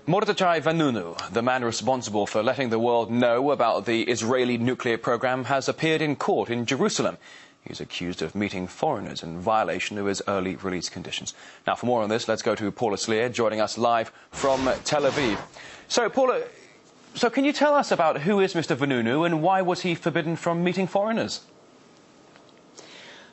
Mordechai Vanunu, the man responsible for letting the world know about the Israeli nuclear program, has appeared in court in Jerusalem. He's accused of meeting foreigners in violation of his early release conditions. Now, for more on this, let's go to Paula Sleer, joining us live from Tel Aviv. So, Paula, can you tell us about who is Mr. Vanunu and why was he forbidden from meeting foreigners?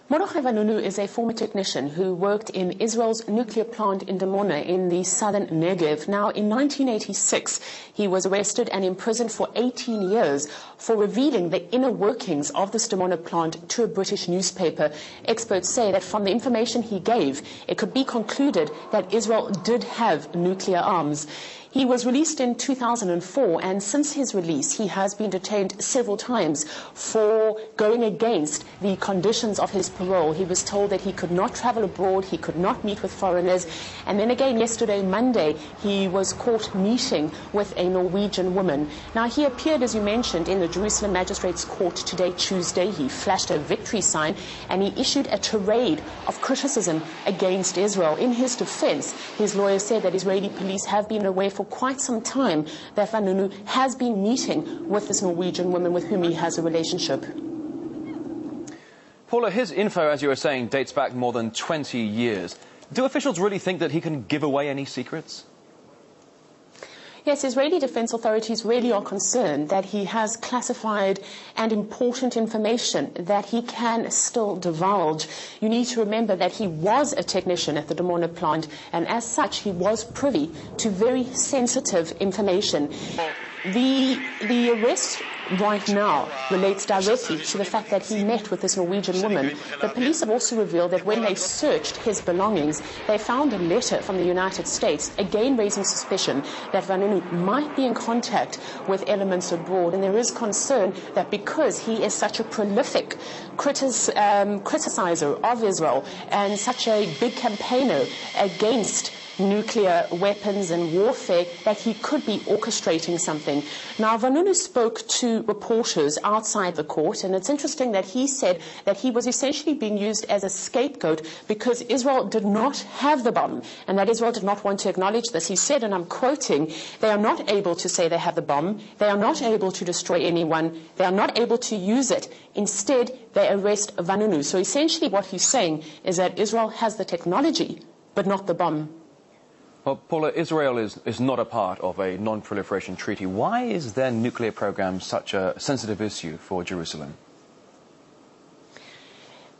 Mordechai Vanunu is a former technician who worked in Israel's nuclear plant in Dimona in the southern Negev. Now, in 1986, he was arrested and imprisoned for 18 years for revealing the inner workings of this Dimona plant to a British newspaper. Experts say that from the information he gave, it could be concluded that Israel did have nuclear arms. He was released in 2004, and since his release, he has been detained several times for going against the conditions of his parole. He was told that he could not travel abroad, he could not meet with foreigners, and then again yesterday, Monday, he was caught meeting with a Norwegian woman. Now, he appeared, as you mentioned, in the Jerusalem Magistrates Court today, Tuesday. He flashed a victory sign, and he issued a tirade of criticism against Israel. In his defense, his lawyer said that Israeli police have been aware for quite some time that Vanunu has been meeting with this Norwegian woman with whom he has a relationship. Paula, his info, as you were saying, dates back more than 20 years. Do officials really think that he can give away any secrets? Yes, Israeli defense authorities really are concerned that he has classified and important information that he can still divulge. You need to remember that he was a technician at the Dimona plant, and as such, he was privy to very sensitive information. The arrest right now relates directly to the fact that he met with this Norwegian woman. The police have also revealed that when they searched his belongings, they found a letter from the United States, again raising suspicion that Vanunu might be in contact with elements abroad. And there is concern that because he is such a prolific criticizer of Israel and such a big campaigner against nuclear weapons and warfare, that he could be orchestrating something. Now, Vanunu spoke to reporters outside the court, and it's interesting that he said that he was essentially being used as a scapegoat because Israel did not have the bomb, and that Israel did not want to acknowledge this. He said, and I'm quoting, "They are not able to say they have the bomb. They are not able to destroy anyone. They are not able to use it. Instead, they arrest Vanunu." So essentially what he's saying is that Israel has the technology, but not the bomb. Well, Paula, Israel is not a part of a non-proliferation treaty. Why is their nuclear program such a sensitive issue for Jerusalem?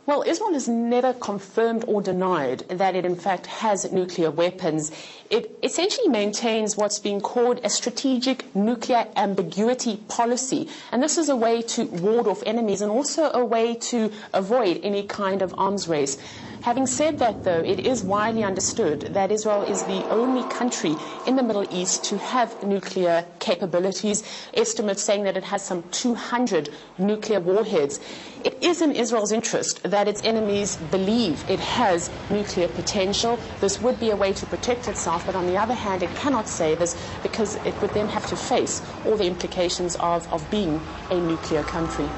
Well, Israel has never confirmed or denied that it in fact has nuclear weapons. It essentially maintains what's being called a strategic nuclear ambiguity policy. And this is a way to ward off enemies and also a way to avoid any kind of arms race. Having said that, though, it is widely understood that Israel is the only country in the Middle East to have nuclear capabilities, estimates saying that it has some 200 nuclear warheads. It is in Israel's interest that its enemies believe it has nuclear potential. This would be a way to protect itself, but on the other hand, it cannot say this because it would then have to face all the implications of being a nuclear country.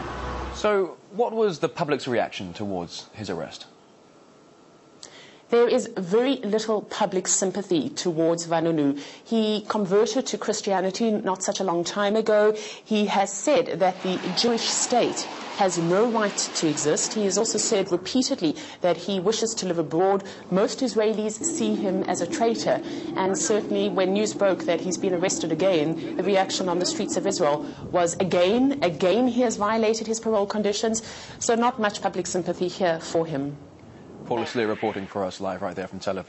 So what was the public's reaction towards his arrest? There is very little public sympathy towards Vanunu. He converted to Christianity not such a long time ago. He has said that the Jewish state has no right to exist. He has also said repeatedly that he wishes to live abroad. Most Israelis see him as a traitor. And certainly when news broke that he's been arrested again, the reaction on the streets of Israel was again he has violated his parole conditions. So not much public sympathy here for him. Paula Sleer reporting for us live right there from Tel Aviv.